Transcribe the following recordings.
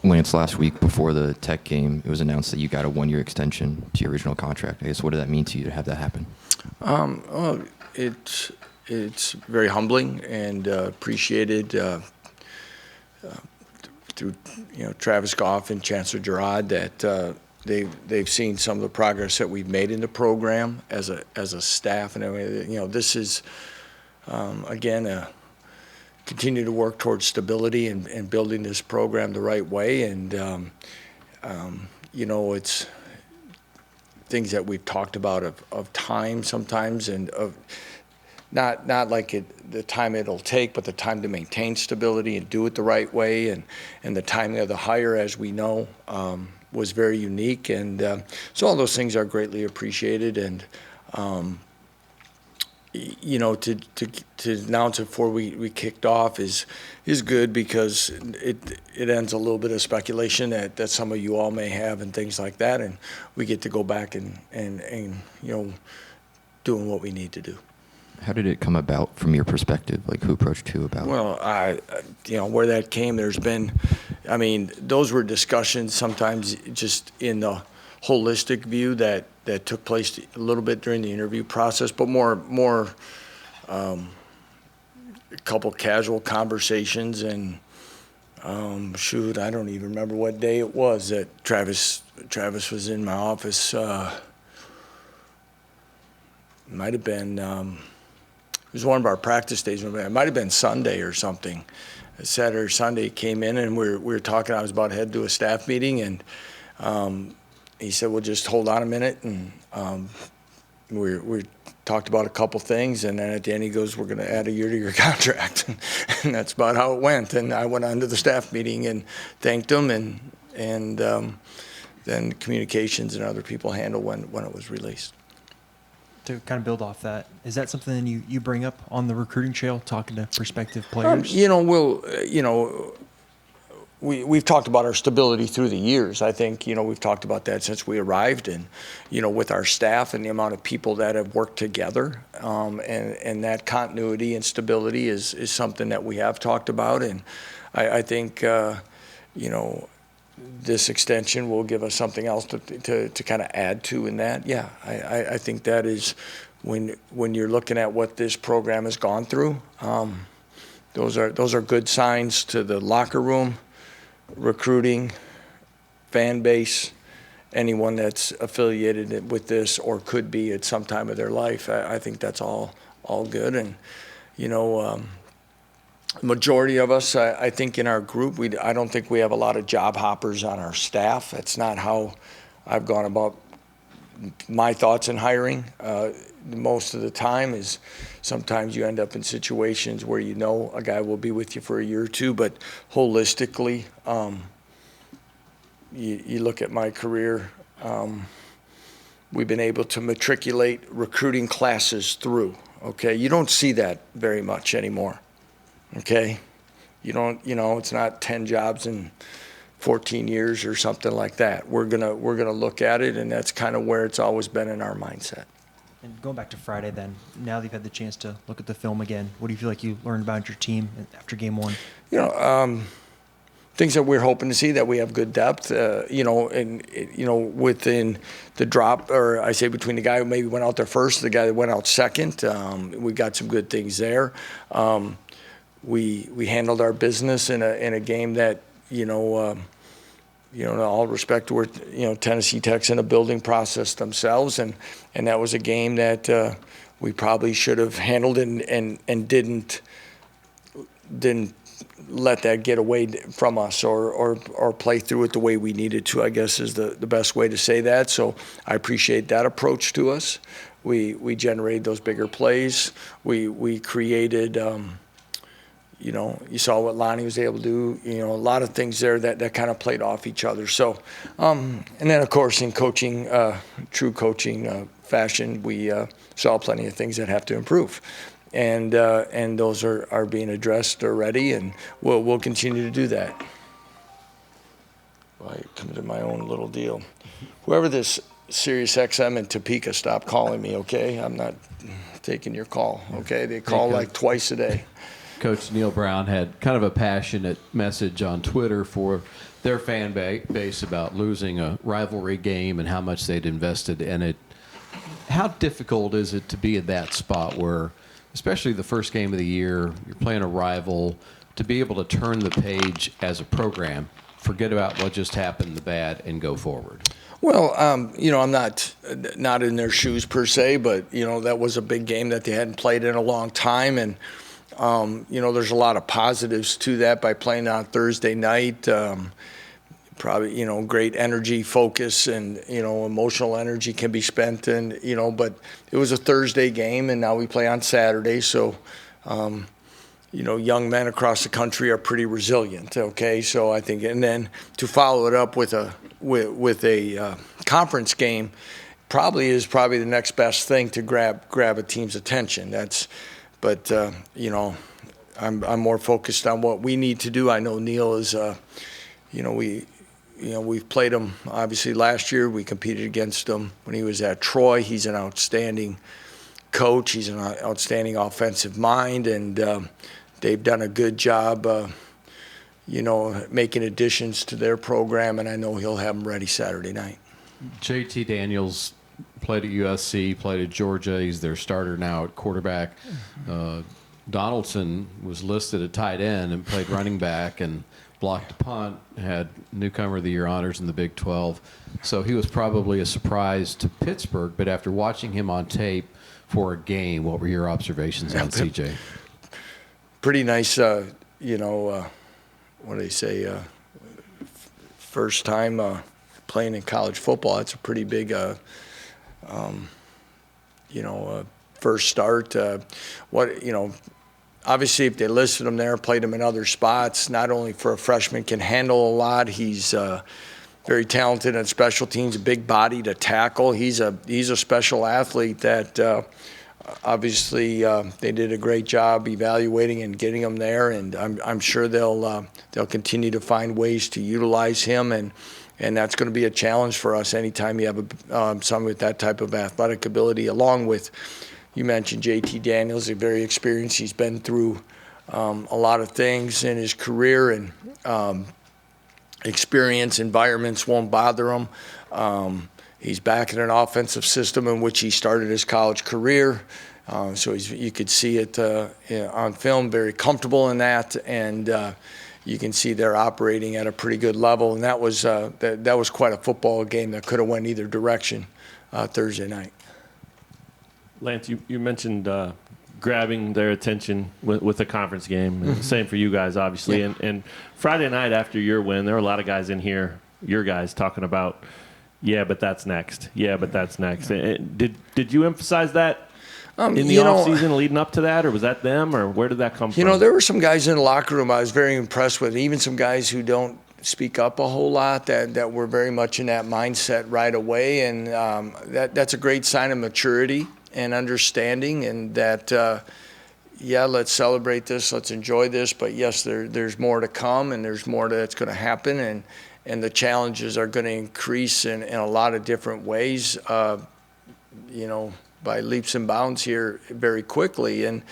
Lance, last week before the Tech game, it was announced that you got a 1-year extension to your original contract. I guess, what did that mean to you to have that happen? Well, it's very humbling and appreciated through Travis Goff and Chancellor Girard that they've seen some of the progress that we've made in the program as a staff and everything. This is again continue to work towards stability and building this program the right way, and it's things that we've talked about of time sometimes, and of not like the time it'll take, but the time to maintain stability and do it the right way, and the timing of the hire, as we know, was very unique, and so all those things are greatly appreciated, and to announce it before we kicked off is good, because it ends a little bit of speculation that some of you all may have and things like that, and we get to go back and doing what we need to do. How did it come about from your perspective? Like, who approached who about? Well, where that came, those were discussions sometimes just in the holistic view that took place a little bit during the interview process, but more a couple casual conversations, and I don't even remember what day it was that Travis was in my office. Might have been it was one of our practice days. It might have been Sunday or something. Saturday or Sunday, came in and we were talking. I was about to head to a staff meeting, and he said, "Well, just hold on a minute," and we talked about a couple things, and then at the end he goes, "We're going to add a year to your contract," and that's about how it went. And I went on to the staff meeting and thanked him, and then communications and other people handled when it was released. To kind of build off that, is that something you bring up on the recruiting trail, talking to prospective players? We've talked about our stability through the years. I think, we've talked about that since we arrived, and, with our staff and the amount of people that have worked together, and that continuity and stability is something that we have talked about. And I think, this extension will give us something else to kind of add to in that. Yeah, I think that is when you're looking at what this program has gone through, those are good signs to the locker room, recruiting, fan base, anyone that's affiliated with this or could be at some time of their life. I think that's all good. And majority of us, I think in our group, I don't think we have a lot of job hoppers on our staff. That's not how I've gone about my thoughts in hiring. Most of the time is sometimes you end up in situations where a guy will be with you for a year or two, but holistically, you look at my career, we've been able to matriculate recruiting classes through, okay? You don't see that very much anymore. Okay, it's not 10 jobs in 14 years or something like that. We're gonna look at it, and that's kind of where it's always been in our mindset. And going back to Friday, then, now that you've had the chance to look at the film again, what do you feel like you learned about your team after game one? Things that we're hoping to see, that we have good depth, within the drop, or I say between the guy who maybe went out there first, the guy that went out second. We got some good things there. We handled our business in a game that, in all respect, where Tennessee Tech's in a building process themselves, and that was a game that we probably should have handled and didn't let that get away from us or play through it the way we needed to, I guess is the best way to say that. So I appreciate that approach to us. We generated those bigger plays. We created. You saw what Lonnie was able to do. A lot of things there that kind of played off each other. So, and then of course in coaching, true coaching fashion, we saw plenty of things that have to improve, and those are being addressed already, and we'll continue to do that. I come to my own little deal. Whoever this Sirius XM in Topeka, stop calling me, okay? I'm not taking your call, okay? They call like twice a day. Coach Neil Brown had kind of a passionate message on Twitter for their fan base about losing a rivalry game and how much they'd invested in it. How difficult is it to be in that spot where, especially the first game of the year, you're playing a rival, to be able to turn the page as a program, forget about what just happened, the bad, and go forward? Well, I'm not in their shoes per se, but that was a big game that they hadn't played in a long time, and there's a lot of positives to that by playing on Thursday night. Probably great energy, focus, and emotional energy can be spent, and but it was a Thursday game, and now we play on Saturday, so. Young men across the country are pretty resilient. Okay, so I think, and then to follow it up with a conference game, probably the next best thing to grab a team's attention. But I'm more focused on what we need to do. I know Neil is, we've played him obviously last year. We competed against him when he was at Troy. He's an outstanding coach. He's an outstanding offensive mind, and they've done a good job, making additions to their program, and I know he'll have them ready Saturday night. JT Daniels played at USC, played at Georgia. He's their starter now at quarterback. Donaldson was listed at tight end and played running back and blocked a punt, had newcomer of the year honors in the Big 12. So he was probably a surprise to Pittsburgh, but after watching him on tape for a game, what were your observations on CJ? Pretty nice, what do they say, first time playing in college football. That's a pretty big, first start. Obviously if they listed him there, played him in other spots, not only for a freshman, can handle a lot. He's very talented in special teams, a big body to tackle. He's a special athlete that obviously they did a great job evaluating and getting him there, and I'm sure they'll continue to find ways to utilize him, and that's going to be a challenge for us anytime you have someone with that type of athletic ability, along with, you mentioned JT Daniels, a very experienced. He's been through a lot of things in his career, and experience environments won't bother him. He's back in an offensive system in which he started his college career. So you could see it on film, very comfortable in that, and you can see they're operating at a pretty good level. And that was quite a football game that could have went either direction Thursday night. Lance, you mentioned grabbing their attention with a conference game. Mm-hmm. Same for you guys, obviously. Yeah. And Friday night after your win, there were a lot of guys in here, your guys, talking about, yeah, but that's next. Yeah, but that's next. Did you emphasize that in the offseason leading up to that, or was that them, or where did that come from? There were some guys in the locker room I was very impressed with, even some guys who don't speak up a whole lot that were very much in that mindset right away, and that's a great sign of maturity and understanding, and that, let's celebrate this, let's enjoy this, but yes, there's more to come, and there's more that's going to happen, and the challenges are going to increase in a lot of different ways, by leaps and bounds here very quickly, and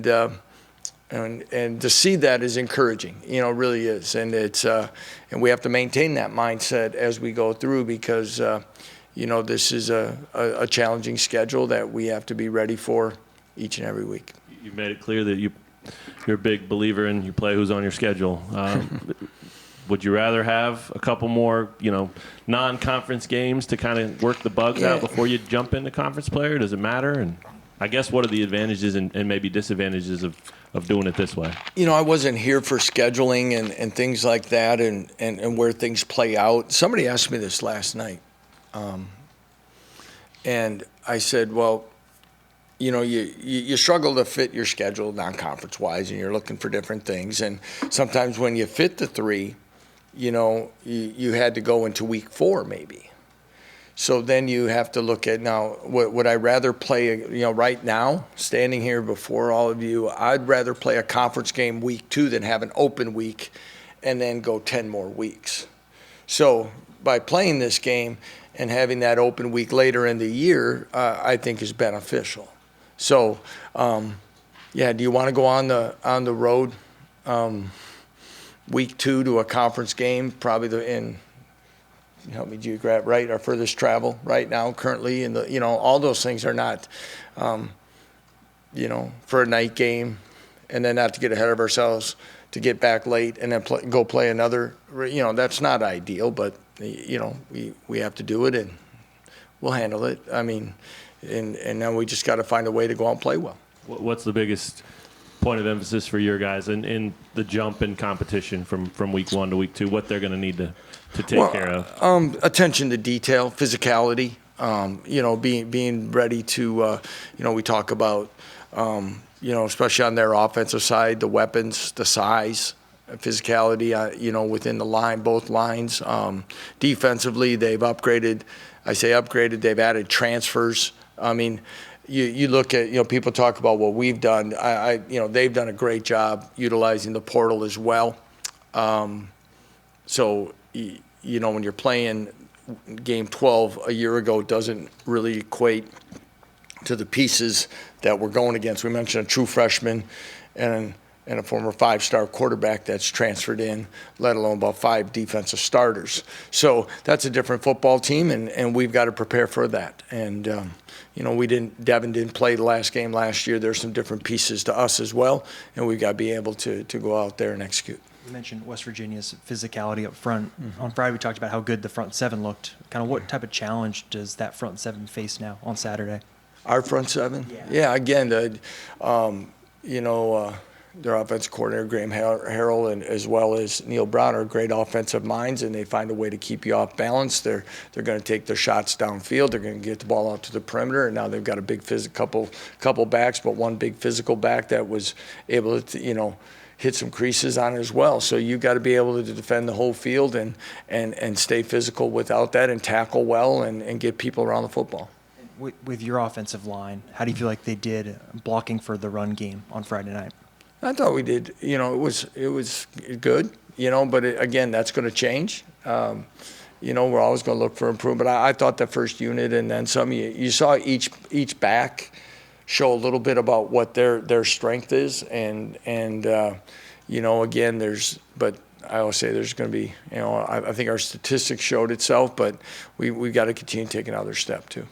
to see that is encouraging, really is, and it's and we have to maintain that mindset as we go through, because this is a challenging schedule that we have to be ready for each and every week. You made it clear that you're a big believer in you play who's on your schedule. Would you rather have a couple more, non-conference games to kind of work the bugs out before you jump into conference play, or does it matter? And I guess what are the advantages and maybe disadvantages of doing it this way? I wasn't here for scheduling and things like that, and where things play out. Somebody asked me this last night, and I said, well, you struggle to fit your schedule non-conference wise, and you're looking for different things, and sometimes when you fit the three, you had to go into week 4 maybe. So then you have to look at, now, would I rather play, right now, standing here before all of you, I'd rather play a conference game week 2 than have an open week and then go 10 more weeks. So by playing this game and having that open week later in the year, I think is beneficial. So, Yeah, do you want to go on the road week 2 to a conference game? Probably help me geograph, right? Our furthest travel right now currently, and all those things are not, for a night game, and then not to get ahead of ourselves to get back late and then go play another. That's not ideal, but we have to do it and we'll handle it. I mean, and now we just got to find a way to go out and play well. What's the biggest point of emphasis for your guys in the jump in competition from week 1 to week 2? What they're going to need to take care of? Attention to detail, physicality. Being ready to. We talk about. Especially on their offensive side, the weapons, the size, physicality. Within the line, both lines. Defensively, they've upgraded. I say upgraded. They've added transfers. I mean, you look at, people talk about what we've done. They've done a great job utilizing the portal as well. So, when you're playing game 12 a year ago, doesn't really equate to the pieces that we're going against. We mentioned a true freshman and a former 5-star quarterback that's transferred in, let alone about 5 defensive starters. So that's a different football team, and we've got to prepare for that. And, Devin didn't play the last game last year. There's some different pieces to us as well, and we've got to be able to go out there and execute. You mentioned West Virginia's physicality up front. On Friday, we talked about how good the front 7 looked. Kind of what type of challenge does that front 7 face now on Saturday? Our front 7? Yeah, again, their offensive coordinator, Graham Harrell, and as well as Neil Brown are great offensive minds, and they find a way to keep you off balance. They're going to take their shots downfield. They're going to get the ball out to the perimeter, and now they've got a big couple backs, but one big physical back that was able to, hit some creases on it as well. So you've got to be able to defend the whole field and stay physical without that and tackle well and get people around the football. With your offensive line, how do you feel like they did blocking for the run game on Friday night? I thought we did. It was good. But again, that's going to change. We're always going to look for improvement. But I thought the first unit and then some. You saw each back show a little bit about what their strength is, and again, but I always say there's going to be. I think our statistics showed itself, but we've got to continue taking another step too.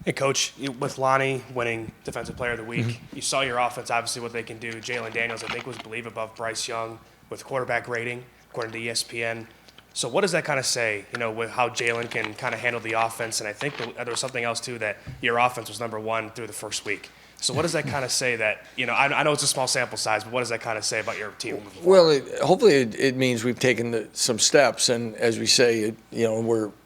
Hey, Coach, with Lonnie winning Defensive Player of the Week, you saw your offense, obviously, what they can do. Jalen Daniels, I think, was believed above Bryce Young with quarterback rating, according to ESPN. So what does that kind of say, with how Jalen can kind of handle the offense? And I think there was something else, too, that your offense was number 1 through the first week. So what does that kind of say that, I know it's a small sample size, but what does that kind of say about your team? Well, hopefully it means we've taken some steps. And as we say, we're –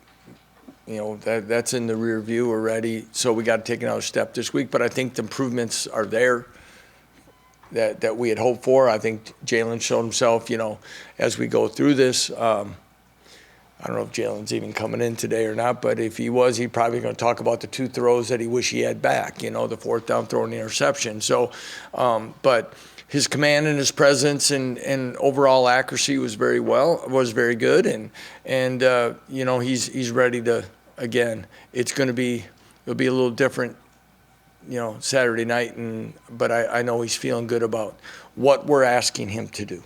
that's in the rear view already. So we got to take another step this week. But I think the improvements are there that we had hoped for. I think Jalen showed himself, as we go through this. I don't know if Jalen's even coming in today or not, but if he was, he's probably going to talk about the 2 throws that he wish he had back, the 4th down throw and the interception. So, but his command and his presence and overall accuracy was very good, and he's ready to. Again, it'll be a little different, Saturday night, but I know he's feeling good about what we're asking him to do.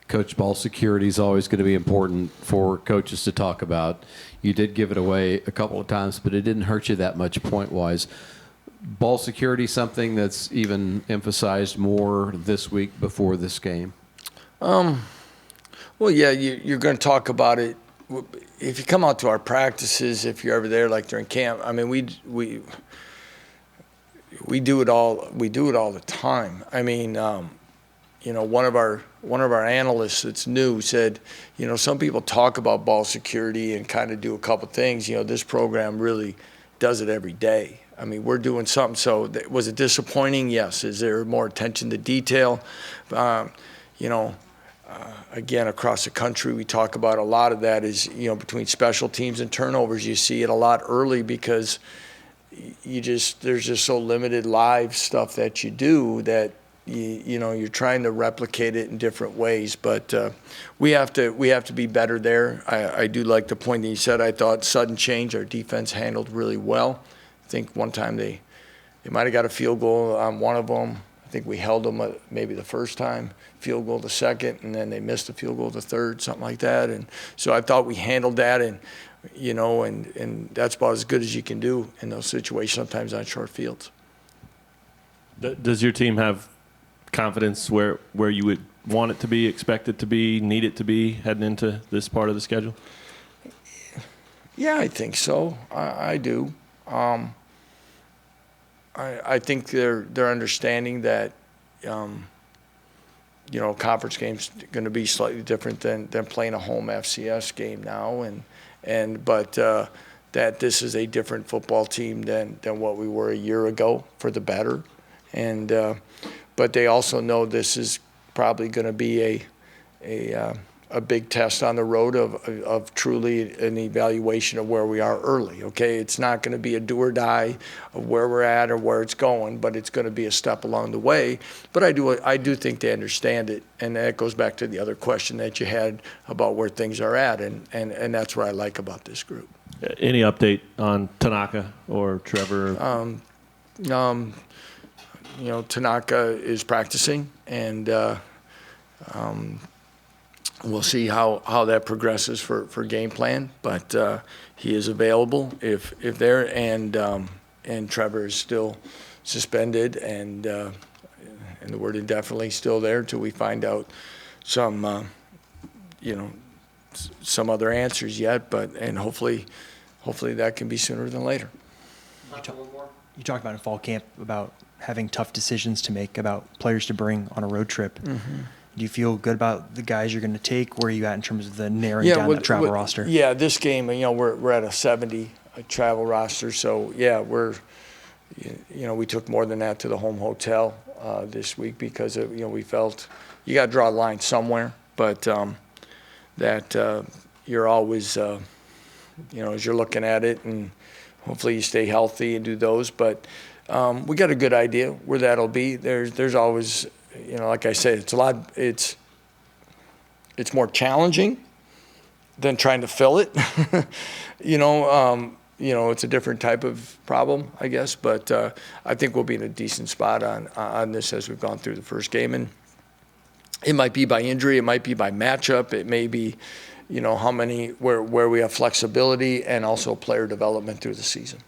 Coach, ball security is always going to be important for coaches to talk about. You did give it away a couple of times, but it didn't hurt you that much point-wise. Ball security, something that's even emphasized more this week before this game? Well, yeah, you're going to talk about it. If you come out to our practices, if you're ever there, like during camp, I mean, we do it all. We do it all the time. I mean, one of our analysts that's new said, some people talk about ball security and kind of do a couple things. This program really does it every day. I mean, we're doing something. So was it disappointing? Yes. Is there more attention to detail? Again, across the country, we talk about a lot of that is, between special teams and turnovers. You see it a lot early because there's just so limited live stuff that you do that you're trying to replicate it in different ways. But we have to be better there. I do like the point that you said. I thought sudden change, our defense handled really well. I think one time they they might have got a field goal on one of them. I think we held them maybe the first time, field goal the second, and then they missed the field goal the third, something like that. And so I thought we handled that, and and that's about as good as you can do in those situations, sometimes on short fields. Does your team have confidence where you would want it to be, expect it to be, need it to be heading into this part of the schedule? Yeah, I think so. I do. I think they're understanding that, conference game's going to be slightly different than playing a home FCS game now, but that this is a different football team than what we were a year ago for the better, but they also know this is probably going to be a big test on the road of truly an evaluation of where we are early. Okay, it's not going to be a do or die of where we're at or where it's going, but it's going to be a step along the way. But I do think they understand it, and that goes back to the other question that you had about where things are at, and that's what I like about this group. Any update on Tanaka or Trevor? Tanaka is practicing, and we'll see how that progresses for game plan. But he is available if there, and Trevor is still suspended, and the word indefinitely still there till we find out some other answers yet. And hopefully that can be sooner than later. You talked about in fall camp about having tough decisions to make about players to bring on a road trip. Mm-hmm. Do you feel good about the guys you're going to take? Where are you at in terms of the narrowing down that travel roster? Yeah, this game, we're at a 70 travel roster, so yeah, we took more than that to the home hotel this week because we felt you got to draw a line somewhere, but that you're always as you're looking at it, and hopefully you stay healthy and do those, but we got a good idea where that'll be. There's always. Like I said, it's more challenging than trying to fill it. It's a different type of problem, I guess. But I think we'll be in a decent spot on this as we've gone through the first game. And it might be by injury, it might be by matchup, it may be, where we have flexibility and also player development through the season.